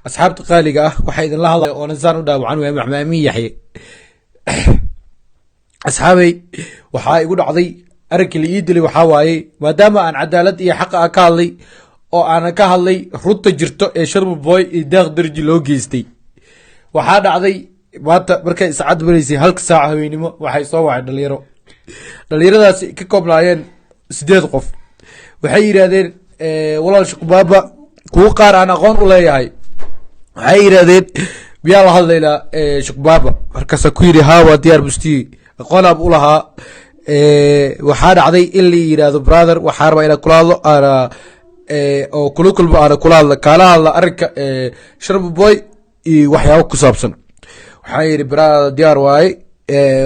asxaabta qaaliga ah waxaa idinla hadlaya oo nasaan u dhaawacan waa maxmaamin yaxye asxaabay waxaa igu dhacday arinkii la ii dilay waxaa waaye maadaama aan cadaalad iyo xaqa ka hadlay oo aanan ka hadlay runta jirto ee Sharma Boy iyo Deeq Darji loo geystay waxaa dhacday maanta markay saacad baraysay halka saac haweenimo waxay soo wacay dhalinyaradaasi ka koobnaayeen 8 qof waxay yiraahdeen walaal shaqbaaba kuwa qaar aan aqoon u leeyahay waxay yiraahdeen biyaa la hadlaynaa shaqbaaba markaas ku yiri haa waa diyaar bustii aqoon ab u lahaa waxaa dhacday in la yiraahdo brother waxaa rabaa inaan kula hadlo oo kulkulba aan kula hadlo kala hadla arinka Sharma Boy iyo waxyaabo ku saabsan waxaa yiri brother diyaar waay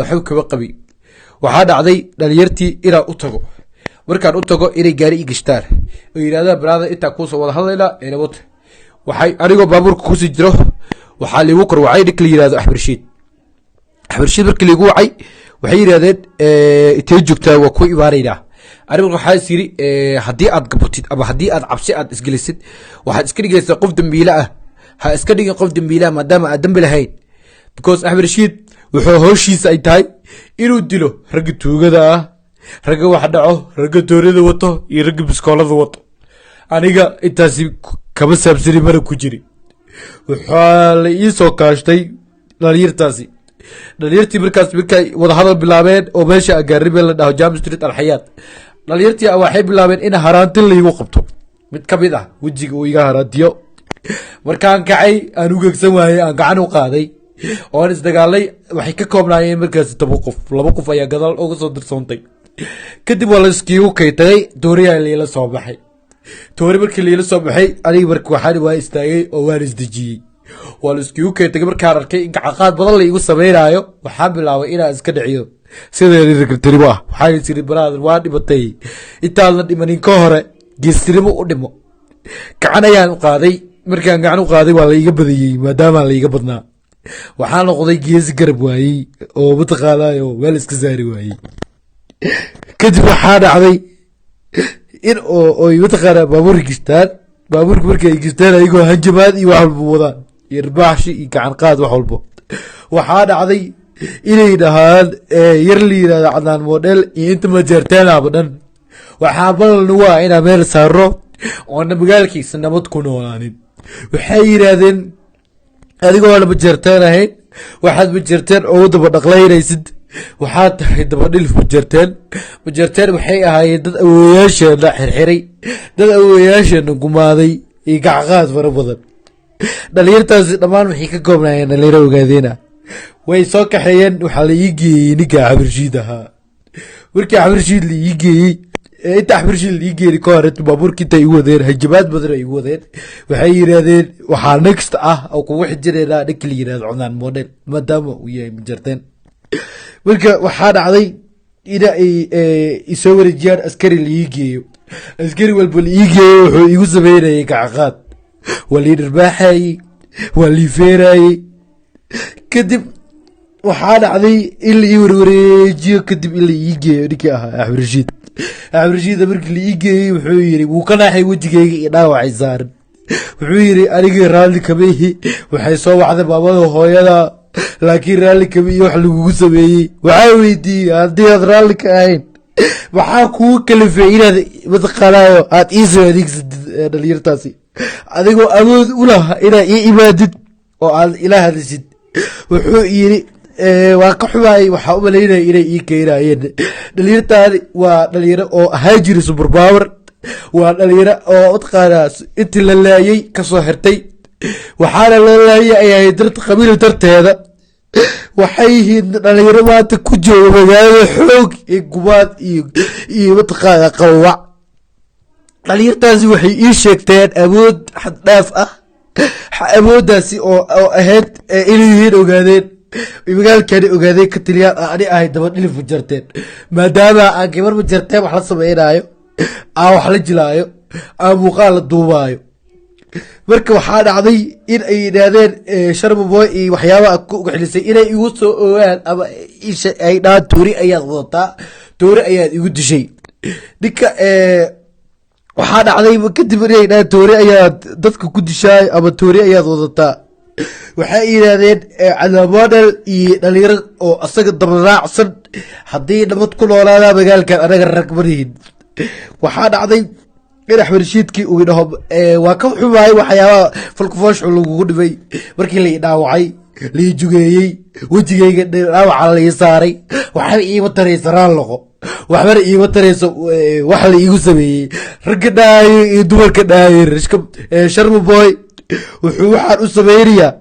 waxuu ka qabi waxaa dhacday dhalinyartii inaan u tago markaan u tago inay gaari i gashtaan oo yiraahdaan brother inta ku soo wada hadlayna inabad waxay anigoo baabuurka ku sii jiro waxaa liigu kor wacay dhig la yiraahdo Axmed Rashiid markii liigu wacay waxay yiraahdeen intee joogtaa waa ku imaanayna anigu waxaa isiri hadii aad gabtid ama hadii aad cabsi aad isgelisid waxaad iska dhigaysaa qof dambiile ah ha iska dhigin qof dambiile ah maadaama aad dambi lahayn because Axmed Rashiid wuxuu hawshiisa ay tahay inuu dilo rag tuugada ah rag wax dhaco rag toorada wato iyo rag biskoolada wato aniga intaasi kama saabsani mara ku jiri waxaa la ii soo kaashtay dhalinyartii markaas markay wada hadal bilaabeen oo meesha agaaribeen la dhaho Jam Street Alxayaat dhalinyartii waxay bilaabeen in haraantin la igu qabto mid ka mid ah wajiga uu iga haraantiyo markaan kacay aan u gegsan waayay aan gacan u qaaday oo aan isdagaalay waxay ka koobnaayeen markaas 2 qof ayaa gadaal uga soo dirsoontay kadib waa la iskiigu kaytay dooriya la soo baxay toori markii la soo baxay aniga markii waxaan waa istaagay oo waan isdajiyay waa la iskiigu kaytay markaan arkay in gacaqaad badan la igu sameeynaayo waxaa bilaabay inaan iska dhiciyo sidii ragtirimo ah waxaan isiri brother waa dhibatay intaan la dhimanin ka hore geestirimo u dhimo gacan ayaan u qaaday markaan gacan u qaaday waa la iga badiyay maadaama la iga badnaa waxaan noqday geesi garab waayay oo mataqaanayo weel iska saari waayay kadib waxaa dhacday in oo mataqaana baabuurka markay gistaan ayagoo hanjamaad iyo wax walba wadaan irbaaxshi iyo gacan qaad wax walba waxaa dhacday inay dhahaan yar la yiraahdo Cadnaan model iyo inta ma jeerteen abadan waxaa balna waa inaan meel saaro oo magaalkiisa nabad ku noolaanin waxay yiraahdeen adigoo la jeerteen ahayn waxaad ma jeerteen oo daba dhaqlaynaysid waxaa tahay daba dhilf ma jeerteen waxay ahaayeen dad awooyaasheena xirxiray dad awooyaasheena gumaaday iyo gacaqaad fara badan dhalinyartaasi dhammaan waxay ka koobnaayeen dhalinyaro ogaadeena way soo kaxeeyeen waxaa la ii geeyey ninka Axmed Rashiid ahaa markii Axmed Rashiid la ii geeyey inta Axmed Rashiid la ii geeyey ka hor baabuurkii intay igu wadeen hajabaad badan ay igu wadeen waxay yiraahdeen waxaa next ah oo kugu xijireena ninka la yiraahdo Cadnaan model maadaama uu yahay ma jeerteen marka waxaa dhacday in ay isoo wareejiyaan askari la ii geeyo askari walba la ii geeyo wuxuu igu sameynayay gacaqaad waa lii dhirbaaxayay waa lii feerayay kadib waxaa dhacday in la ii warwareejiyo kadib in la ii geeyo ninkii ahaa Axmed Rashiid markii la ii geeyey wuxuu yiri wuu ka naaxay wajigayga iyo dhaawacay saaran wuxuu yiri aniga raalli kama ihi waxay soo wacday baabada hooyada laakiin raalli kama iyo wax lagugu sameeyey waxaa weydiiyey haddii aad raalli ka ahayn waxaa kugu kalifay inaad mataqaanayo aad ii soo adeegsid dhalinyartaasi adigoo awood u laha inaad ii imaadid oo aad ila hadashid wuxuu yiri waa ka xumaayay waxaa u malaynaya inay ii keenayeen dhalinyartaani waa dhalinyaro oo ahaa jiray super power waa dhalinyaro oo mataqaanaa intii la laayay ka soo xirtay waxaana la laayay ayay darta qabiil darteeda waxay yihiin dhalinyaro maanta ku jooga magaalada xoog iyo gumaad iyo mataqaanaa qawac dhalinyartaasi waxay ii sheegteen awood xad dhaaf ah awooddaasi oo ahayd inay yihiin ogaadeen magaalkani ogaadeen ka taliyaan ani ahay daba dhilif ma jarteen maadaama aan gabar ma jarteen wax la sameynaayo aan wax la jilaayo aan muuqaal la duubaayo marka waxaa dhacday in ay yidhaahdeen Sharma Boy iyo waxyaabaha ku xilisay inay igu soo ogaan ama ay dhaan toori ayaad wadataa toori ayaad igu dishay ninka waxaa dhacday kadib inay dhahaan toori ayaad dadka ku dishaay ama toori ayaad wadataa. waxay yidhaahdeen calaamodel iyo dhalinyaro oo asaga dabaraacsan haddii nabad ku noolaadaa magaalkan anaga rag marihin. waxaa dhacday in axmed rashiidkii uu idhaho waa ka xumaayay waxyaabaha falkufooshu lagugu dhibay markii lai dhaawacay lai jugeeyey wejigayga dhaawaca lai saaray waxba iima taraysa raalloqo waxbana iima tarayso wax la iigu sameeyey ragga dhaayo iyo dumarka dhaayo sharma boy wuxuu waxaan u sameynayaa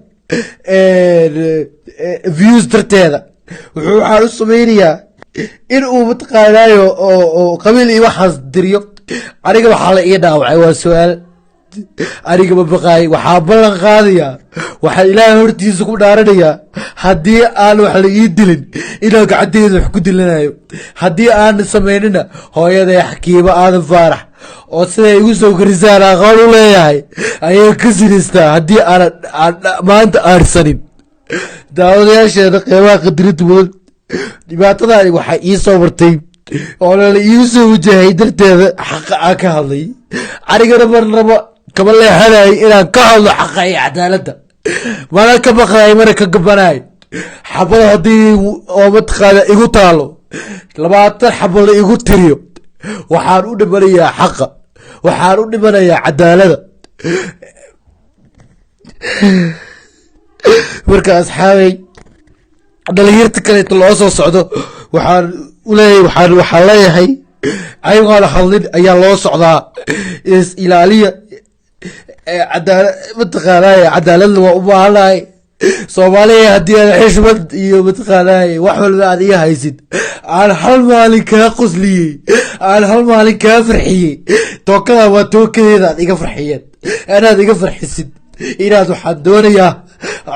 views darteeda wuxuu waxaan u sameynayaa in uu mataqaanaayo oo qabiil iyo waxaas diriyo. aniga waxaa la ii dhaawacay waa su-aal aniga ma baqaay waxaa ballan qaadayaa waxaa ilaahay hortiisa ku dhaaranayaa haddii aan wax la ii dilin inaan gacanteeda wax ku dilanayo haddii aan samaynina hooyaday xakiimo aadan faarax oo siday igu soo korisaan aqoon u leeyahay ayay ka sinistaa haddii aan maanta aarsanin. daawadayaasheeda qeybaha qadirinta mudan dhibaatadaani waxay ii soo martay oo lala iigu soo wajahay darteeda xaqa aan ka hadlay. anigana marnaba kama leexanay inaan ka hadlo xaqa iyo cadaaladda mana ka baqday mana ka gabanay. xabada haddii oo mataqaana igu taalo 20 xabo la igu tiriyo waxaan u dhimanayaa xaqa waxaan u dhimanayaa cadaaladda. marka asxaabay dhalinyarta kaleeto loo soo socdo waxaan leeyahay ayagoona hadlin ayaa loo socdaa is ilaaliya mataqaanay cadaaladna waa u baahanahay. soomaaliya haddii aad xishmad iyo mataqaanay wax walba aad iga haysid aan hal maalin kaa qosliyey aan hal maalin kaa farxiyey tookada waa tookadeeda aad iga farxiyeen inaad iga farxisid inaad waxaan doonayaa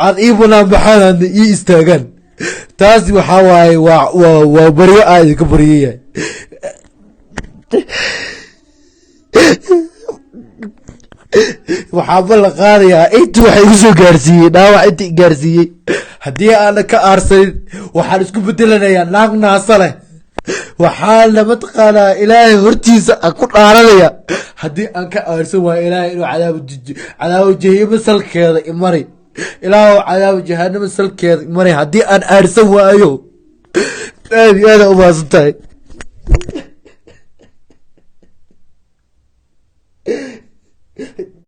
aad ii banaan baxaan ii istaagaan. taasi waxaa waaye waa baryo aan idinka baryayahay. waxaa ballan qaadayaa inta waxa igu soo gaarsiiyey dhaawac inta i gaarsiiyey haddii aana ka aarsanin waxaan isku bedelanayaa naag naasa leh. waxaana mataqaanaa ilaahay hortiisa aan ku dhaaranaya haddii aan ka aarsan waayo ilaahay inuu cadaabo jahannamo salkeeda imari ilaahu cadaabo jahannamo salkeeda imari haddii aan aarsan waayo. aad iyo aad u mahadsan tahay.